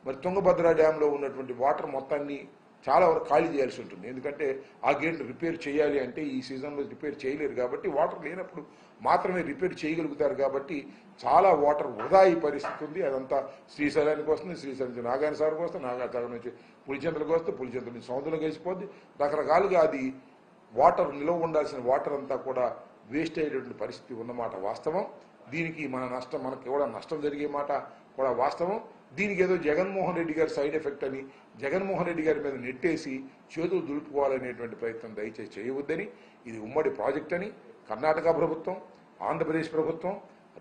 మరి తుంగభద్ర డ్యాంలో ఉన్నటువంటి వాటర్ మొత్తాన్ని చాలా వరకు ఖాళీ చేయాల్సి ఉంటుంది. ఎందుకంటే ఆ గేట్ను రిపేర్ చేయాలి అంటే ఈ సీజన్లో రిపేర్ చేయలేరు కాబట్టి, వాటర్ లేనప్పుడు మాత్రమే రిపేర్ చేయగలుగుతారు కాబట్టి చాలా వాటర్ వృధా అయ్యే పరిస్థితి ఉంది. అదంతా శ్రీశైలానికి వస్తుంది, శ్రీశైలం నుంచి నాగార్జున సాగర్కి వస్తుంది, నాగార్జున సాగర్ నుంచి పులిచెంతలకు వస్తే పులిచెంతల నుంచి సముద్రంలోకి వేసిపోద్ది. రకరకాలుగా అది వాటర్ నిల్వ ఉండాల్సిన వాటర్ అంతా కూడా వేస్ట్ అయ్యేటువంటి పరిస్థితి ఉన్నమాట వాస్తవం. దీనికి మనకి కూడా నష్టం జరిగే మాట కూడా వాస్తవం. దీనికి ఏదో జగన్మోహన్ రెడ్డి గారి సైడ్ ఎఫెక్ట్ అని జగన్మోహన్ రెడ్డి గారి మీద నెట్టేసి చేతులు దులుపుకోవాలనేటువంటి ప్రయత్నం దయచేసి చేయవద్దని, ఇది ఉమ్మడి ప్రాజెక్ట్ అని కర్ణాటక ప్రభుత్వం, ఆంధ్రప్రదేశ్ ప్రభుత్వం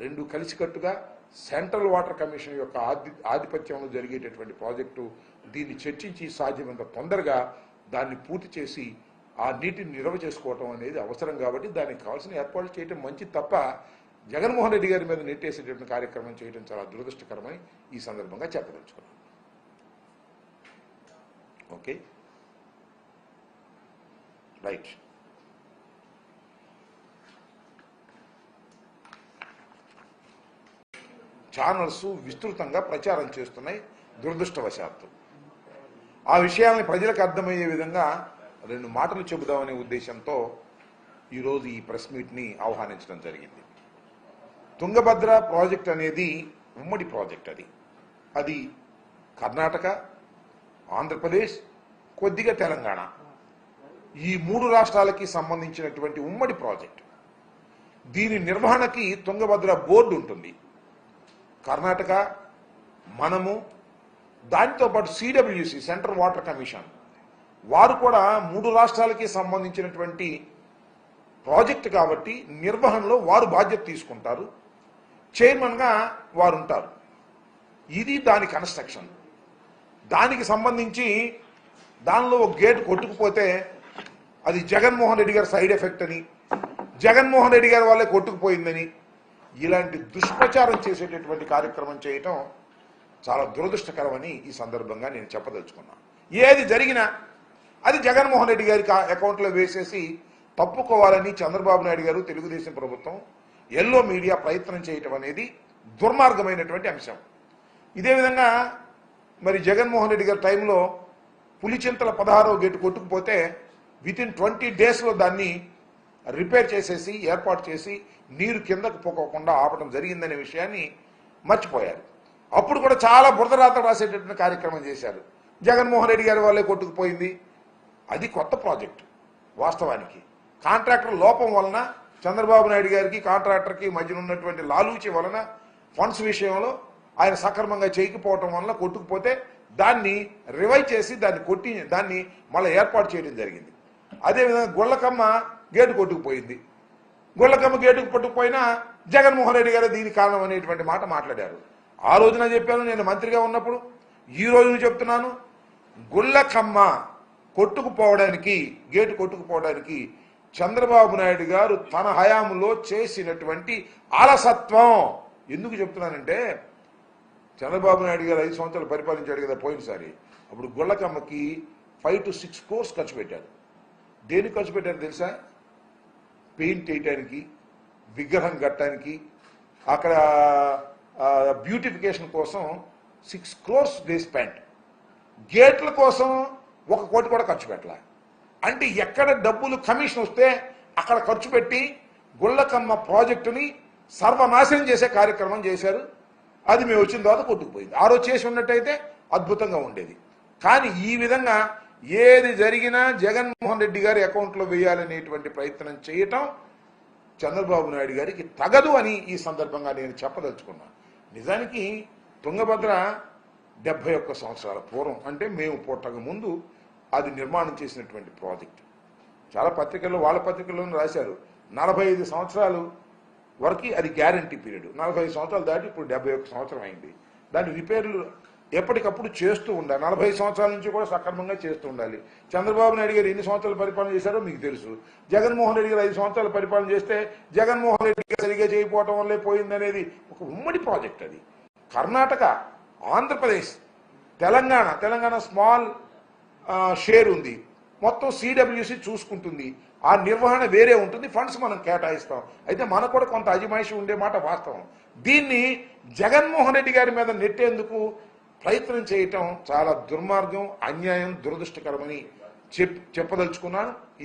రెండు కలిసికట్టుగా సెంట్రల్ వాటర్ కమిషన్ యొక్క ఆధిపత్యంలో జరిగేటటువంటి ప్రాజెక్టు. దీన్ని చర్చించి సాధ్యమైనంత తొందరగా దాన్ని పూర్తి చేసి ఆ నీటిని నిల్వ చేసుకోవటం అనేది అవసరం కాబట్టి దానికి కావాల్సిన ఏర్పాట్లు చేయటం మంచిది తప్ప జగన్మోహన్ రెడ్డి గారి మీద నెట్టేసేటటువంటి కార్యక్రమం చేయడం చాలా దురదృష్టకరమని ఈ సందర్భంగా చెప్పదలుచుకున్నాను. Okay, right. ఛానల్స్ విస్తృతంగా ప్రచారం చేస్తున్నాయి దురదృష్టవశాత్తు. ఆ విషయాన్ని ప్రజలకు అర్థమయ్యే విధంగా రెండు మాటలు చెబుదామనే ఉద్దేశంతో ఈరోజు ఈ ప్రెస్ మీట్ని ఆహ్వానించడం జరిగింది. తుంగభద్ర ప్రాజెక్ట్ అనేది ఉమ్మడి ప్రాజెక్ట్. అది కర్ణాటక, ఆంధ్రప్రదేశ్, కొద్దిగా తెలంగాణ, ఈ మూడు రాష్ట్రాలకి సంబంధించినటువంటి ఉమ్మడి ప్రాజెక్ట్. దీని నిర్వహణకి తుంగభద్ర బోర్డు ఉంటుంది. కర్ణాటక, మనము, దానితో పాటు సిడబ్ల్యూసి సెంట్రల్ వాటర్ కమిషన్ వారు కూడా మూడు రాష్ట్రాలకి సంబంధించినటువంటి ప్రాజెక్ట్ కాబట్టి నిర్వహణలో వారు బాధ్యత తీసుకుంటారు. చైర్మన్గా వారు ఉంటారు. ఇది దాని కన్స్ట్రక్షన్. దానికి సంబంధించి దానిలో ఒక గేటు కొట్టుకుపోతే అది జగన్మోహన్ రెడ్డి గారి సైడ్ ఎఫెక్ట్ అని, జగన్మోహన్ రెడ్డి గారి వాళ్ళే కొట్టుకుపోయిందని ఇలాంటి దుష్ప్రచారం చేసేటటువంటి కార్యక్రమం చేయటం చాలా దురదృష్టకరమని ఈ సందర్భంగా నేను చెప్పదలుచుకున్నాను. ఏది జరిగినా అది జగన్మోహన్ రెడ్డి గారి అకౌంట్లో వేసేసి తప్పుకోవాలని చంద్రబాబు నాయుడు గారు, తెలుగుదేశం ప్రభుత్వం, ఎల్లో మీడియా ప్రయత్నం చేయటం అనేది దుర్మార్గమైనటువంటి అంశం. ఇదే విధంగా మరి జగన్మోహన్ రెడ్డి గారి టైంలో పులిచింతల 16వ గేటు కొట్టుకుపోతే వితిన్ 20 డేస్లో దాన్ని రిపేర్ చేసేసి ఏర్పాటు చేసి నీరు కిందకు పోకోకుండా ఆపడం జరిగిందనే విషయాన్ని మర్చిపోయారు. అప్పుడు కూడా చాలా బురదరాత రాసేటటువంటి కార్యక్రమం చేశారు. జగన్మోహన్ రెడ్డి గారి వాళ్ళే కొట్టుకుపోయింది. అది కొత్త ప్రాజెక్టు. వాస్తవానికి కాంట్రాక్టర్ లోపం వలన, చంద్రబాబు నాయుడు గారికి కాంట్రాక్టర్కి మధ్యన ఉన్నటువంటి లాలూచి వలన, ఫండ్స్ విషయంలో ఆయన సక్రమంగా చేయకపోవటం వలన కొట్టుకుపోతే దాన్ని రివైవ్ చేసి దాన్ని మళ్ళీ ఏర్పాటు చేయడం జరిగింది. అదేవిధంగా గుళ్ళకమ్మ గేటు కొట్టుకుపోయింది. గుళ్ళకమ్మ గేటుకు పట్టుకుపోయినా జగన్మోహన్ రెడ్డి గారు దీనికి కారణం అనేటువంటి మాట మాట్లాడారు. ఆ రోజున చెప్పాను నేను మంత్రిగా ఉన్నప్పుడు, ఈ రోజున చెప్తున్నాను, గుళ్ళకమ్మ కొట్టుకుపోవడానికి, గేటు కొట్టుకుపోవడానికి చంద్రబాబు నాయుడు గారు తన హయాంలో చేసినటువంటి అలసత్వం. ఎందుకు చెప్తున్నానంటే, చంద్రబాబు నాయుడు గారు 5 సంవత్సరాలు పరిపాలించాడు కదా పోయినసారి. అప్పుడు గుళ్ళకమ్మకి 5 to 6 crores ఖర్చు పెట్టారు. దేనికి ఖర్చు పెట్టారు తెలుసా? పెయింట్ వేయటానికి, విగ్రహం కట్టడానికి, అక్కడ బ్యూటిఫికేషన్ కోసం 6 crores దే స్పెంట్. గేట్ల కోసం 1 కోటి కూడా ఖర్చు పెట్టాల. అంటే ఎక్కడ డబ్బులు కమిషన్ వస్తే అక్కడ ఖర్చు పెట్టి గుళ్ళకమ్మ ప్రాజెక్టుని సర్వనాశనం చేసే కార్యక్రమం చేశారు. అది మేము వచ్చిన తర్వాత కొట్టుకుపోయింది. ఆ రోజు చేసి ఉన్నట్టయితే అద్భుతంగా ఉండేది. కానీ ఈ విధంగా ఏది జరిగినా జగన్మోహన్ రెడ్డి గారి అకౌంట్లో వేయాలనేటువంటి ప్రయత్నం చేయటం చంద్రబాబు నాయుడు గారికి తగదు అని ఈ సందర్భంగా నేను చెప్పదలుచుకున్నాను. నిజానికి తుంగభద్ర 71 సంవత్సరాల పూర్వం, అంటే మేము పుట్టక ముందు అది నిర్మాణం చేసినటువంటి ప్రాజెక్ట్. చాలా పత్రికల్లో, వాళ్ళ పత్రికల్లోనూ రాశారు 45 సంవత్సరాలు వరకు అది గ్యారంటీ పీరియడ్. 45 సంవత్సరాలు దాటి ఇప్పుడు 71 సంవత్సరం అయింది. దాని రిపేర్లు ఎప్పటికప్పుడు చేస్తూ ఉండాలి. 40 సంవత్సరాల నుంచి కూడా సక్రమంగా చేస్తూ ఉండాలి. చంద్రబాబు నాయుడు గారు ఎన్ని సంవత్సరాలు పరిపాలన చేశారో మీకు తెలుసు. జగన్మోహన్ రెడ్డి గారు 5 సంవత్సరాలు పరిపాలన చేస్తే జగన్మోహన్ రెడ్డి గారు సరిగ్గా చేయకపోవటం వల్లే పోయిందనేది ఒక ఉమ్మడి ప్రాజెక్ట్. అది కర్ణాటక, ఆంధ్రప్రదేశ్, తెలంగాణ స్మాల్ షేర్ ఉంది. మొత్తం సిడబ్ల్యూసి చూసుకుంటుంది. ఆ నిర్వహణ వేరే ఉంటుంది. ఫండ్స్ మనం కేటాయిస్తాం. అయితే మనకు కూడా కొంత అజమాయిషి ఉండే మాట వాస్తవం. దీన్ని జగన్మోహన్ రెడ్డి గారి మీద నెట్టేందుకు ప్రయత్నం చేయటం చాలా దుర్మార్గం, అన్యాయం, దురదృష్టకరమని చెప్పదలుచుకున్నాను.